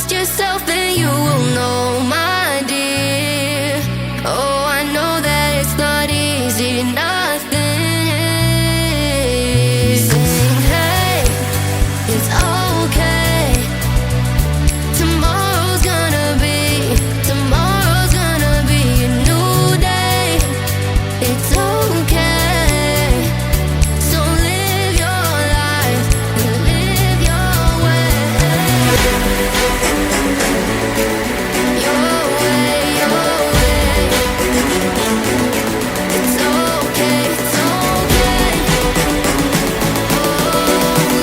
trust yourself and you will know, my dear. Oh, I know that it's not easy, nothing is. Sing, hey, it's okay. Tomorrow's gonna be a new day. It's okay. So live your life and live your way. Your way, your way. It's okay, it's okay. Oh,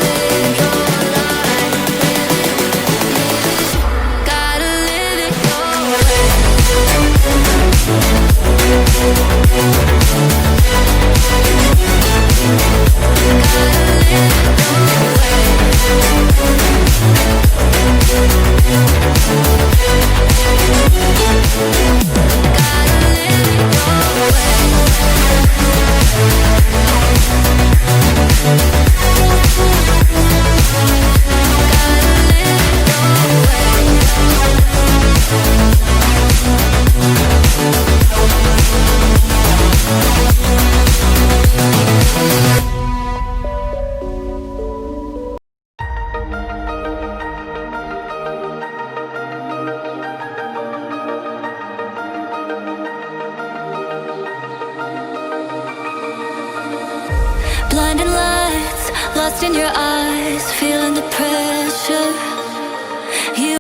live your life. Gotta live it your way. Blinding lights, lost in your eyes, feeling the pressure.